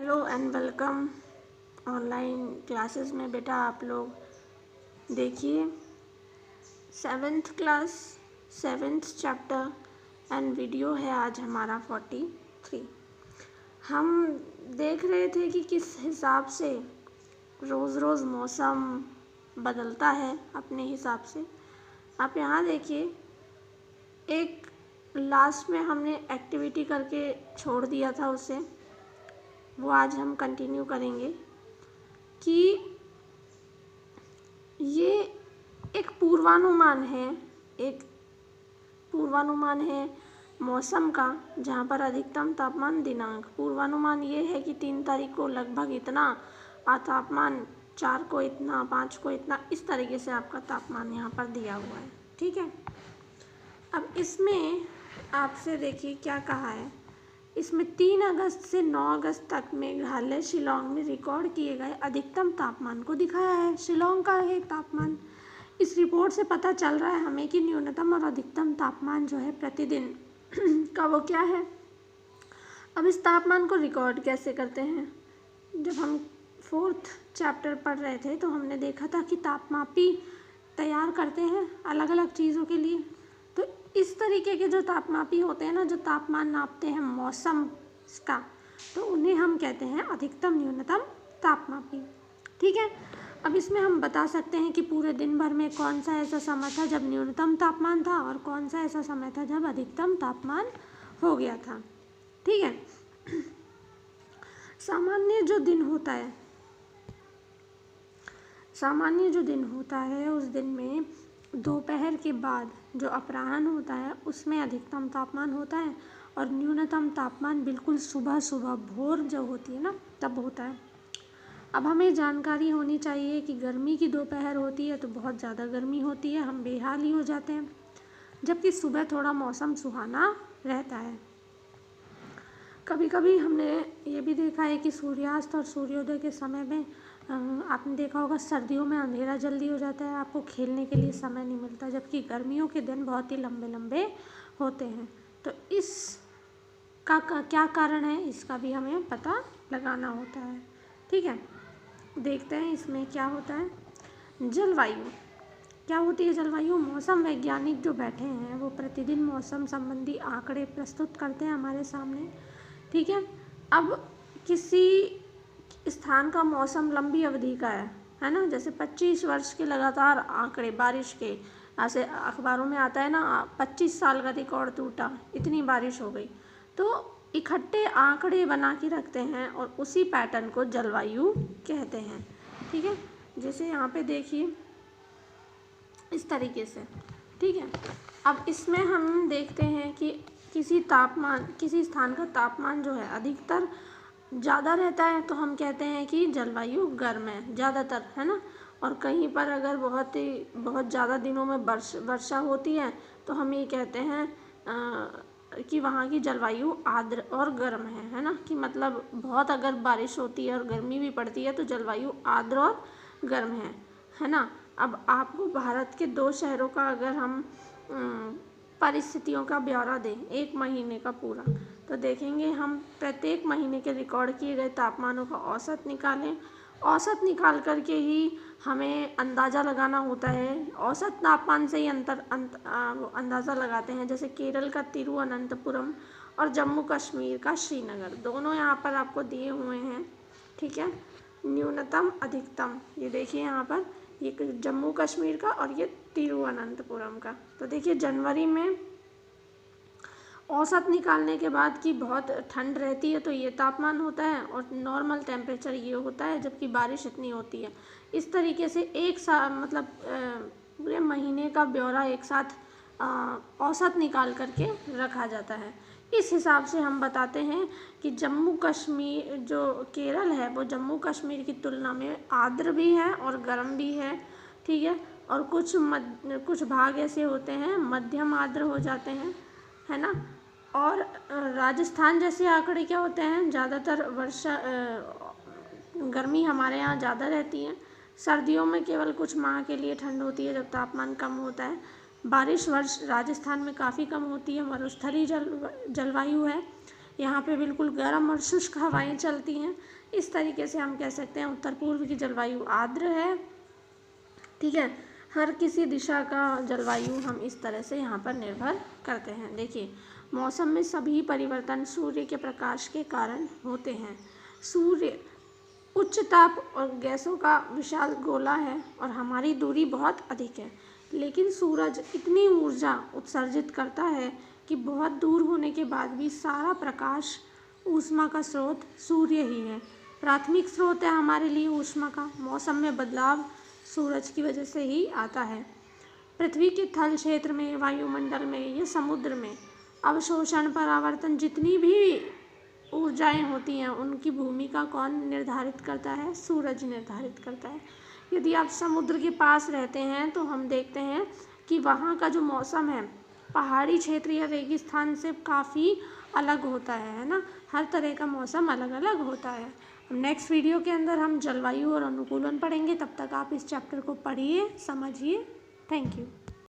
Hello and welcome online classes में। बेटा आप लोग देखिए 7th class 7th chapter and video है आज हमारा 43। हम देख रहे थे कि किस हिसाब से रोज़ रोज़ मौसम बदलता है अपने हिसाब से। आप यहाँ देखिए, एक लास्ट में हमने एक्टिविटी करके छोड़ दिया था उसे, वो आज हम कंटिन्यू करेंगे कि ये एक पूर्वानुमान है मौसम का, जहाँ पर अधिकतम तापमान दिनांक पूर्वानुमान ये है कि 3 तारीख को लगभग इतना तापमान, 4 को इतना, 5 को इतना, इस तरीके से आपका तापमान यहाँ पर दिया हुआ है। ठीक है, अब इसमें आपसे देखिए क्या कहा है। इसमें 3 अगस्त से 9 अगस्त तक मेघालय शिलोंग में रिकॉर्ड किए गए अधिकतम तापमान को दिखाया है। शिलोंग का है तापमान। इस रिपोर्ट से पता चल रहा है हमें कि न्यूनतम और अधिकतम तापमान जो है प्रतिदिन का वो क्या है। अब इस तापमान को रिकॉर्ड कैसे करते हैं? जब हम 4th चैप्टर पढ़ रहे थे तो हमने देखा था कि तापमापी तैयार करते हैं अलग अलग चीज़ों के लिए। तो इस तरीके के जो तापमापी होते हैं ना, जो तापमान नापते हैं मौसम का, तो उन्हें हम कहते हैं अधिकतम न्यूनतम तापमापी। ठीक है, अब इसमें हम बता सकते हैं कि पूरे दिन भर में कौन सा ऐसा समय था जब न्यूनतम तापमान था और कौन सा ऐसा समय था जब अधिकतम तापमान हो गया था। ठीक है, सामान्य जो दिन होता है उस दिन में दोपहर के बाद जो अपराह्न होता है उसमें अधिकतम तापमान होता है, और न्यूनतम तापमान बिल्कुल सुबह भोर जो होती है ना तब होता है। अब हमें जानकारी होनी चाहिए कि गर्मी की दोपहर होती है तो बहुत ज़्यादा गर्मी होती है, हम बेहाल ही हो जाते हैं, जबकि सुबह थोड़ा मौसम सुहाना रहता है। कभी कभी हमने ये भी देखा है कि सूर्यास्त और सूर्योदय के समय में आपने देखा होगा सर्दियों में अंधेरा जल्दी हो जाता है, आपको खेलने के लिए समय नहीं मिलता, जबकि गर्मियों के दिन बहुत ही लंबे लंबे होते हैं। तो इसका क्या कारण है, इसका भी हमें पता लगाना होता है। ठीक है, देखते हैं इसमें क्या होता है। जलवायु क्या होती है? जलवायु मौसम वैज्ञानिक जो बैठे हैं वो प्रतिदिन मौसम संबंधी आंकड़े प्रस्तुत करते हैं हमारे सामने। ठीक है, अब किसी स्थान का मौसम लंबी अवधि का है ना, जैसे 25 वर्ष के लगातार आंकड़े बारिश के, ऐसे अखबारों में आता है ना 25 साल का रिकॉर्ड टूटा, इतनी बारिश हो गई। तो इकट्ठे आंकड़े बना के रखते हैं और उसी पैटर्न को जलवायु कहते हैं। ठीक है, जैसे यहाँ पे देखिए इस तरीके से। ठीक है, अब इसमें हम देखते हैं कि किसी स्थान का तापमान जो है अधिकतर ज़्यादा रहता है तो हम कहते हैं कि जलवायु गर्म है ज़्यादातर, है ना। और कहीं पर अगर बहुत ज़्यादा दिनों में वर्षा होती है तो हम ये कहते हैं कि वहाँ की जलवायु आर्द्र और गर्म है ना, कि मतलब बहुत अगर बारिश होती है और गर्मी भी पड़ती है तो जलवायु आर्द्र और गर्म है ना। अब आपको भारत के 2 शहरों का अगर हम परिस्थितियों का ब्यौरा दें 1 महीने का पूरा, तो देखेंगे हम प्रत्येक महीने के रिकॉर्ड किए गए तापमानों का औसत निकालें। औसत निकाल करके ही हमें अंदाज़ा लगाना होता है। औसत तापमान से ही अंदाज़ा लगाते हैं। जैसे केरल का तिरुवनंतपुरम और जम्मू कश्मीर का श्रीनगर, दोनों यहाँ पर आपको दिए हुए हैं। ठीक है, न्यूनतम अधिकतम ये देखिए यहाँ पर, ये जम्मू कश्मीर का और ये तिरुवनंतपुरम का। तो देखिए जनवरी में औसत निकालने के बाद कि बहुत ठंड रहती है तो ये तापमान होता है और नॉर्मल टेम्परेचर ये होता है, जबकि बारिश इतनी होती है। इस तरीके से मतलब पूरे महीने का ब्यौरा एक साथ औसत निकाल करके रखा जाता है। इस हिसाब से हम बताते हैं कि जम्मू कश्मीर जो केरल है वो जम्मू कश्मीर की तुलना में आर्द्र भी है और गर्म भी है। ठीक है, और कुछ भाग ऐसे होते हैं मध्यम आर्द्र हो जाते हैं, है ना। और राजस्थान जैसे आंकड़े क्या होते हैं, ज़्यादातर गर्मी हमारे यहाँ ज़्यादा रहती है। सर्दियों में केवल कुछ माह के लिए ठंड होती है जब तापमान कम होता है। बारिश वर्ष राजस्थान में काफ़ी कम होती है, मरुस्थलीय जलवायु है। यहाँ पे बिल्कुल गर्म और शुष्क हवाएं चलती हैं। इस तरीके से हम कह सकते हैं उत्तर पूर्व की जलवायु आर्द्र है। ठीक है, हर किसी दिशा का जलवायु हम इस तरह से यहाँ पर निर्भर करते हैं। देखिए, मौसम में सभी परिवर्तन सूर्य के प्रकाश के कारण होते हैं। सूर्य उच्च ताप और गैसों का विशाल गोला है और हमारी दूरी बहुत अधिक है, लेकिन सूरज इतनी ऊर्जा उत्सर्जित करता है कि बहुत दूर होने के बाद भी सारा प्रकाश ऊष्मा का स्रोत सूर्य ही है। प्राथमिक स्रोत है हमारे लिए ऊष्मा का। मौसम में बदलाव सूरज की वजह से ही आता है। पृथ्वी के थल क्षेत्र में, वायुमंडल में या समुद्र में अवशोषण, परावर्तन, जितनी भी ऊर्जाएं होती हैं उनकी भूमिका कौन निर्धारित करता है? सूरज निर्धारित करता है। यदि आप समुद्र के पास रहते हैं तो हम देखते हैं कि वहाँ का जो मौसम है पहाड़ी क्षेत्र या रेगिस्तान से काफ़ी अलग होता है ना। हर तरह का मौसम अलग अलग होता है। नेक्स्ट वीडियो के अंदर हम जलवायु और अनुकूलन पढ़ेंगे। तब तक आप इस चैप्टर को पढ़िए, समझिए। Thank you.